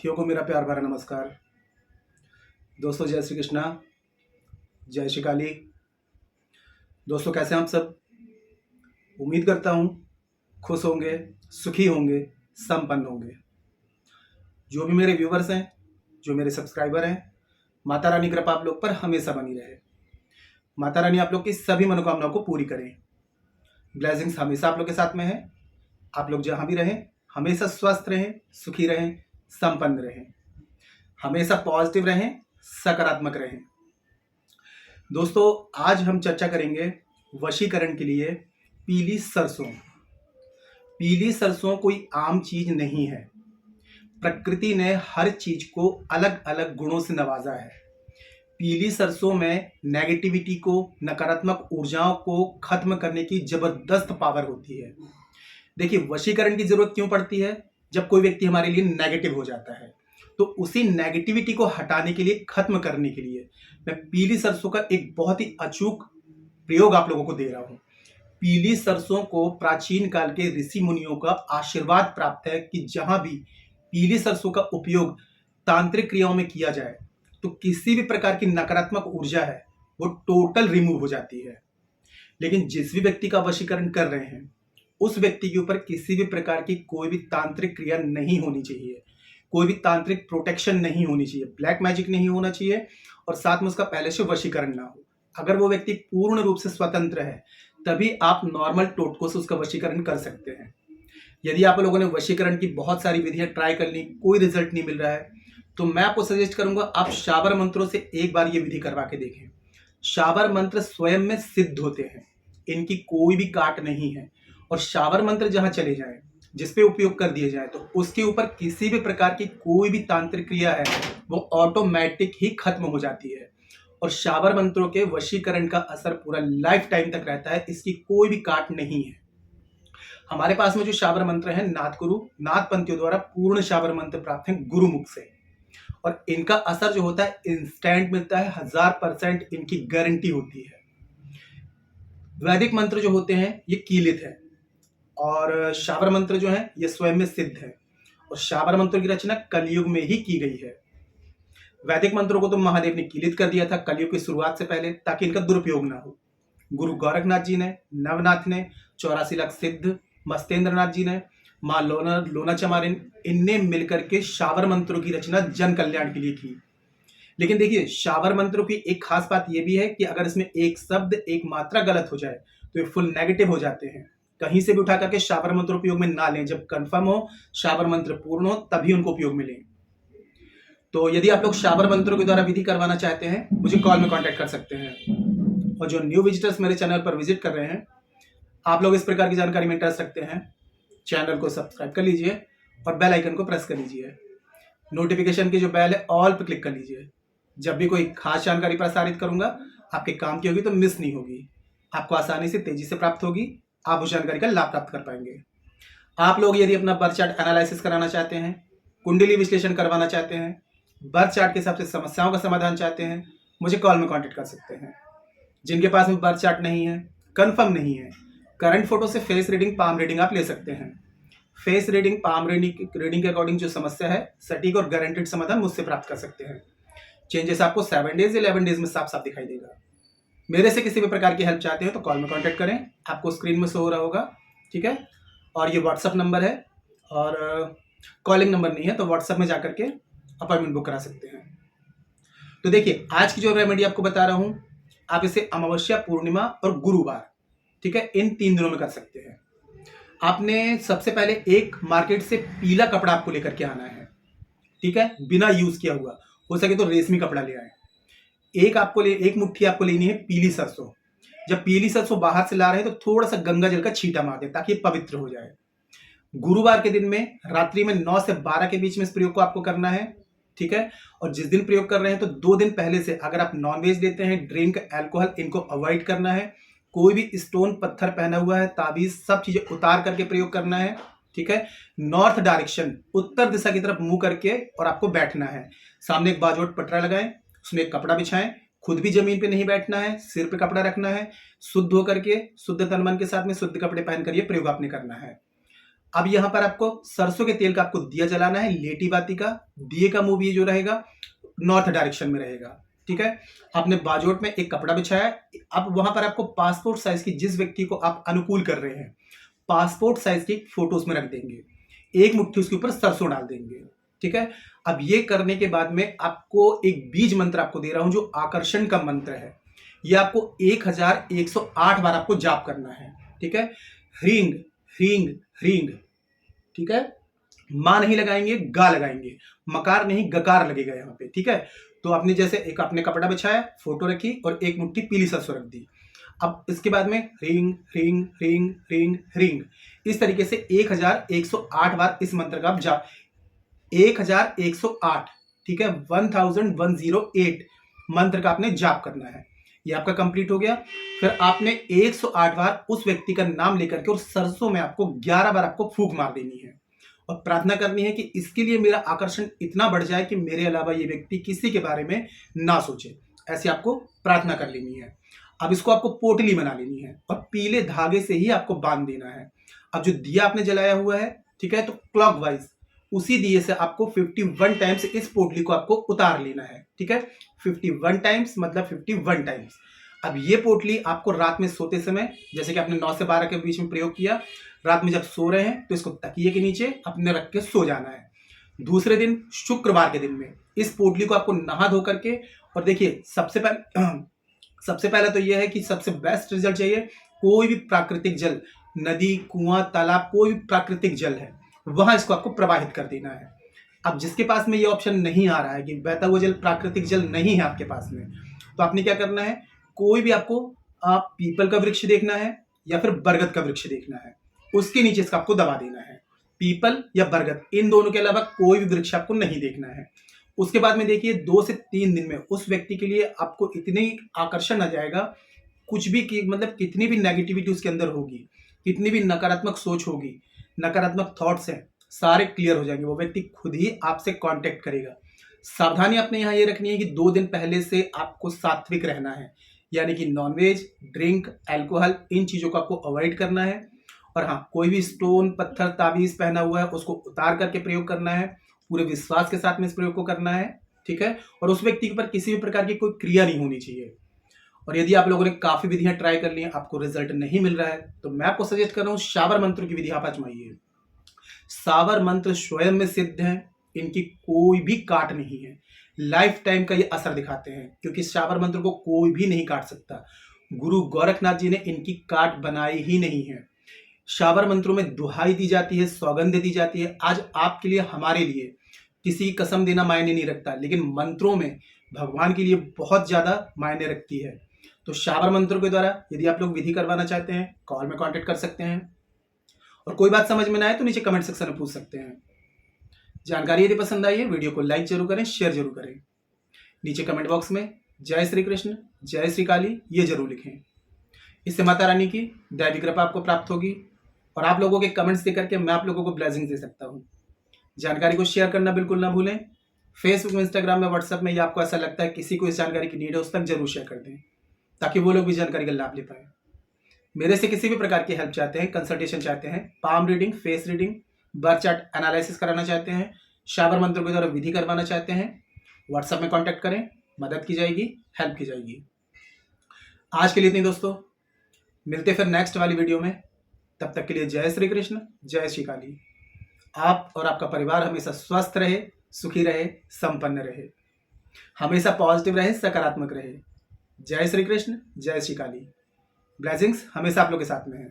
साथियों को मेरा प्यार भरा नमस्कार। दोस्तों जय श्री कृष्णा, जय श्री काली। दोस्तों कैसे हैं आप सब? उम्मीद करता हूँ खुश होंगे, सुखी होंगे, संपन्न होंगे। जो भी मेरे व्यूवर्स हैं, जो मेरे सब्सक्राइबर हैं, माता रानी कृपा आप लोग पर हमेशा बनी रहे। माता रानी आप लोग की सभी मनोकामनाओं को पूरी करें। ब्लेसिंग्स हमेशा आप लोग के साथ में है। आप लोग जहाँ भी रहें हमेशा स्वस्थ रहें, सुखी रहें, संपन्न रहें, हमेशा पॉजिटिव रहें, सकारात्मक रहें। दोस्तों आज हम चर्चा करेंगे वशीकरण के लिए पीली सरसों। पीली सरसों कोई आम चीज नहीं है। प्रकृति ने हर चीज को अलग अलग गुणों से नवाजा है। पीली सरसों में नेगेटिविटी को, नकारात्मक ऊर्जाओं को खत्म करने की जबरदस्त पावर होती है। देखिए वशीकरण की जरूरत क्यों पड़ती है? जब कोई व्यक्ति हमारे लिए नेगेटिव हो जाता है तो उसी नेगेटिविटी को हटाने के लिए, खत्म करने के लिए मैं पीली सरसों का एक बहुत ही अचूक प्रयोग आप लोगों को दे रहा हूं। पीली सरसों को प्राचीन काल के ऋषि मुनियों का आशीर्वाद प्राप्त है कि जहां भी पीली सरसों का उपयोग तांत्रिक क्रियाओं में किया जाए तो किसी भी प्रकार की नकारात्मक ऊर्जा है वो टोटल रिमूव हो जाती है। लेकिन जिस भी व्यक्ति का वशीकरण कर रहे हैं उस व्यक्ति के ऊपर किसी भी प्रकार की कोई भी तांत्रिक क्रिया नहीं होनी चाहिए, कोई भी तांत्रिक प्रोटेक्शन नहीं होनी चाहिए, ब्लैक मैजिक नहीं होना चाहिए और साथ में उसका पहले से वशीकरण ना हो। अगर वो व्यक्ति पूर्ण रूप से स्वतंत्र है तभी आप नॉर्मल टोटकों से उसका वशीकरण कर सकते हैं। यदि आप लोगों ने वशीकरण की बहुत सारी विधियां ट्राई कर ली, कोई रिजल्ट नहीं मिल रहा है, तो मैं आपको सजेस्ट करूंगा आप शाबर मंत्रों से एक बार ये विधि करवा के देखें। शाबर मंत्र स्वयं में सिद्ध होते हैं, इनकी कोई भी काट नहीं है और शाबर मंत्र जहां चले जाए, जिस पे उपयोग कर दिए जाए तो उसके ऊपर किसी भी प्रकार की कोई भी तांत्रिक क्रिया है वो ऑटोमेटिक ही खत्म हो जाती है। और शाबर मंत्रों के वशीकरण का असर पूरा लाइफ टाइम तक रहता है, इसकी कोई भी काट नहीं है। हमारे पास में जो शाबर मंत्र है नाथगुरु, नाथपंथियों द्वारा पूर्ण शाबर मंत्र प्राप्त है गुरुमुख से, और इनका असर जो होता है इंस्टेंट मिलता है, 1000% इनकी गारंटी होती है। वैदिक मंत्र जो होते हैं ये कीलित है और शाबर मंत्र जो है ये स्वयं में सिद्ध है और शाबर मंत्रों की रचना कलयुग में ही की गई है। वैदिक मंत्रों को तो महादेव ने कीलित कर दिया था कलयुग की शुरुआत से पहले, ताकि इनका दुरुपयोग ना हो। गुरु गोरखनाथ जी ने, नवनाथ ने, 84 लाख सिद्ध, मस्तेंद्र नाथ जी ने, माँ लोना चमारिन, इनने मिलकर के शाबर मंत्रों की रचना जन कल्याण के लिए की। लेकिन देखिए शाबर मंत्रों की एक खास बात यह भी है कि अगर इसमें एक शब्द, एक मात्रा गलत हो जाए तो ये फुल नेगेटिव हो जाते हैं। कहीं से भी उठा करके शाबर मंत्र उपयोग में ना लें। जब कंफर्म हो, शाबर मंत्र पूर्ण हो, तभी उनको उपयोग में लें। तो यदि आप लोग शाबर मंत्रों के द्वारा विधि करवाना चाहते हैं मुझे कॉल में कांटेक्ट कर सकते हैं। और जो न्यू विजिटर्स मेरे चैनल पर विजिट कर रहे हैं, आप लोग इस प्रकार की जानकारी में इंटरेस्ट रखते हैं, चैनल को सब्सक्राइब कर लीजिए और बेल आइकन को प्रेस कर लीजिए। नोटिफिकेशन की जो बेल है ऑल पर क्लिक कर लीजिए। जब भी कोई खास जानकारी प्रसारित करूंगा आपके काम की होगी तो मिस नहीं होगी, आपको आसानी से, तेजी से प्राप्त होगी, आप उस जानकारी का लाभ प्राप्त कर पाएंगे। आप लोग यदि अपना बर्थ चार्ट एनालिसिस कराना चाहते हैं, कुंडली विश्लेषण करवाना चाहते हैं, बर्थ चार्ट के हिसाब से समस्याओं का समाधान चाहते हैं, मुझे कॉल में कांटेक्ट कर सकते हैं। जिनके पास में बर्थ चार्ट नहीं है, कंफर्म नहीं है, करंट फोटो से फेस रीडिंग, पाम रीडिंग आप ले सकते हैं। फेस रीडिंग, पाम रीडिंग के अकॉर्डिंग जो समस्या है सटीक और गारंटेड समाधान मुझसे प्राप्त कर सकते हैं। चेंजेस आपको 7 डेज 11 डेज में साफ साफ दिखाई देगा। मेरे से किसी भी प्रकार की हेल्प चाहते हो तो कॉल में कांटेक्ट करें, आपको स्क्रीन में शो हो रहा होगा, ठीक है। और ये व्हाट्सअप नंबर है और कॉलिंग नंबर नहीं है, तो व्हाट्सअप में जाकर के अपॉइंटमेंट बुक करा सकते हैं। तो देखिए आज की जो रेमेडी आपको बता रहा हूं, आप इसे अमावस्या, पूर्णिमा और गुरुवार, ठीक है, इन 3 दिनों में कर सकते हैं। आपने सबसे पहले एक मार्केट से पीला कपड़ा आपको लेकर के आना है, ठीक है, बिना यूज किया हुआ, हो सके तो रेशमी कपड़ा ले आए। एक मुट्ठी आपको लेनी है पीली सरसों। जब पीली सरसों बाहर से ला रहे हैं तो थोड़ा सा गंगा जल का छींटा मार दें ताकि पवित्र हो जाए। गुरुवार के दिन में रात्रि में 9 से 12 के बीच में इस प्रयोग को आपको करना है, ठीक है। और जिस दिन प्रयोग कर रहे हैं तो 2 दिन पहले से, अगर आप नॉनवेज लेते हैं, ड्रिंक, अल्कोहल, इनको अवॉइड करना है। कोई भी स्टोन, पत्थर पहना हुआ है, ताबीज, सब चीजें उतार करके प्रयोग करना है, ठीक है। नॉर्थ डायरेक्शन, उत्तर दिशा की तरफ मुंह करके और आपको बैठना है। सामने एक बाजूट पटरा लगाएं, उसमें एक कपड़ा बिछाएं, खुद भी जमीन पे नहीं बैठना है, सिर पे कपड़ा रखना है, शुद्ध होकर के, शुद्ध तन मन के साथ में शुद्ध कपड़े पहन कर ये प्रयोग आपने करना है। अब यहाँ पर आपको सरसों के तेल का आपको दिया जलाना है, लेटी बाती का। दिए का मुंह भी जो रहेगा नॉर्थ डायरेक्शन में रहेगा, ठीक है। आपने बाजोट में एक कपड़ा बिछाया है। अब वहां पर आपको पासपोर्ट साइज की, जिस व्यक्ति को आप अनुकूल कर रहे हैं, पासपोर्ट साइज की फोटो उसमें रख देंगे, एक मुट्ठी उसके ऊपर सरसों डाल देंगे, ठीक है। अब ये करने के बाद में आपको एक बीज मंत्र आपको दे रहा हूं जो आकर्षण का मंत्र है। ये आपको 1108 बार आपको जाप करना है, ठीक है। ह्रींग ह्रींग ह्रींग, ठीक है। मां नहीं लगाएंगे, गा लगाएंगे, मकार नहीं गकार लगेगा यहाँ पे, ठीक है। तो आपने जैसे एक आपने कपड़ा बिछाया, फोटो रखी और एक मुट्ठी पीली सरसों रख दी। अब इसके बाद में ring ring ring ring ring, इस तरीके से 1108 बार इस मंत्र का आप जाप, 1108, ठीक है, 1108 मंत्र का आपने जाप करना है। ये आपका कंप्लीट हो गया। फिर आपने 108 बार उस व्यक्ति का नाम लेकर के और सरसों में आपको 11 बार आपको फूंक मार देनी है और प्रार्थना करनी है कि इसके लिए मेरा आकर्षण इतना बढ़ जाए कि मेरे अलावा ये व्यक्ति किसी के बारे में ना सोचे। ऐसी आपको प्रार्थना कर लेनी है। अब इसको आपको पोटली बना लेनी है और पीले धागे से ही आपको बांध देना है। अब जो दिया आपने जलाया हुआ है, ठीक है, तो क्लॉकवाइज उसी दिए से आपको 51 टाइम्स इस पोटली को आपको उतार लेना है, ठीक है। 51 टाइम्स मतलब 51 टाइम्स। अब ये पोटली आपको रात में सोते समय, जैसे कि आपने 9 से 12 के बीच में प्रयोग किया, रात में जब सो रहे हैं तो इसको तकिए के नीचे अपने रख के सो जाना है। दूसरे दिन शुक्रवार के दिन में इस पोटली को आपको नहा धो करके, और देखिए सबसे पहले तो यह है कि सबसे बेस्ट रिजल्ट चाहिए, कोई भी प्राकृतिक जल, नदी, कुआं, तालाब, कोई भी प्राकृतिक जल है वहां इसको आपको प्रवाहित कर देना है। अब जिसके पास में ये ऑप्शन नहीं आ रहा है कि बहता हुआ जल, प्राकृतिक जल नहीं है आपके पास में, तो आपने क्या करना है, कोई भी आपको पीपल का वृक्ष देखना है या फिर बरगद का वृक्ष देखना है, उसके नीचे इसका आपको दबा देना है। पीपल या बरगद, इन दोनों के अलावा कोई भी वृक्ष आपको नहीं देखना है। उसके बाद में देखिए 2 से 3 दिन में उस व्यक्ति के लिए आपको इतनी आकर्षण आ जाएगा, कुछ भी मतलब कितनी भी नेगेटिविटी उसके अंदर होगी, कितनी भी नकारात्मक सोच होगी, नकारात्मक थॉट्स हैं, सारे क्लियर हो जाएंगे। वो व्यक्ति खुद ही आपसे कांटेक्ट करेगा। सावधानी आपने यहाँ ये रखनी है कि 2 दिन पहले से आपको सात्विक रहना है, यानी कि नॉनवेज, ड्रिंक, अल्कोहल, इन चीज़ों को आपको अवॉइड करना है। और हाँ, कोई भी स्टोन, पत्थर, ताबीज पहना हुआ है उसको उतार करके प्रयोग करना है, पूरे विश्वास के साथ में इस प्रयोग को करना है, ठीक है। और उस व्यक्ति के ऊपर किसी भी प्रकार की कोई क्रिया नहीं होनी चाहिए। और यदि आप लोगों ने काफी विधियां ट्राई कर ली हैं, आपको रिजल्ट नहीं मिल रहा है, तो मैं आपको सजेस्ट कर रहा हूं शावर मंत्र की विधि आप आजमाइए। सावर मंत्र स्वयं में सिद्ध है, इनकी कोई भी काट नहीं है, लाइफ टाइम का ये असर दिखाते हैं, क्योंकि शावर मंत्र को कोई भी नहीं काट सकता। गुरु गोरखनाथ जी ने इनकी काट बनाई ही नहीं है। शावर मंत्रों में दुहाई दी जाती है, सौगंध दी जाती है। आज आपके लिए, हमारे लिए किसी कसम देना मायने नहीं रखता, लेकिन मंत्रों में भगवान के लिए बहुत ज्यादा मायने रखती है। तो शावर मंत्रों के द्वारा यदि आप लोग विधि करवाना चाहते हैं, कॉल में कांटेक्ट कर सकते हैं। और कोई बात समझ में ना आए तो नीचे कमेंट सेक्शन में पूछ सकते हैं। जानकारी यदि पसंद आई है, वीडियो को लाइक जरूर करें, शेयर जरूर करें। नीचे कमेंट बॉक्स में जय श्री कृष्ण, जय श्री काली ये जरूर लिखें। इससे माता रानी की दैवी कृपा आपको प्राप्त होगी और आप लोगों के कमेंट्स दे करके मैं आप लोगों को ब्लेसिंग दे सकता हूँ। जानकारी को शेयर करना बिल्कुल ना भूलें। फेसबुक में, इंस्टाग्राम में, व्हाट्सएप में, या आपको ऐसा लगता है किसी को इस जानकारी की नीड है, उस तक जरूर शेयर कर दें, ताकि वो लोग भी जानकारी का लाभ ले पाए। मेरे से किसी भी प्रकार की हेल्प चाहते हैं, कंसल्टेशन चाहते हैं, palm reading, face reading, birth chart analysis कराना चाहते हैं, शावर मंत्र के द्वारा विधि करवाना चाहते हैं, व्हाट्सएप में कांटेक्ट करें, मदद की जाएगी, हेल्प की जाएगी। आज के लिए इतनी दोस्तों, मिलते फिर नेक्स्ट वाली वीडियो में। तब तक के लिए जय श्री कृष्ण, जय श्री काली। आप और आपका परिवार हमेशा स्वस्थ रहे, सुखी रहे, संपन्न रहे, हमेशा पॉजिटिव रहे, सकारात्मक रहे। जय श्री कृष्ण, जय श्री काली। ब्लेसिंग्स हमेशा आप लोग के साथ में है।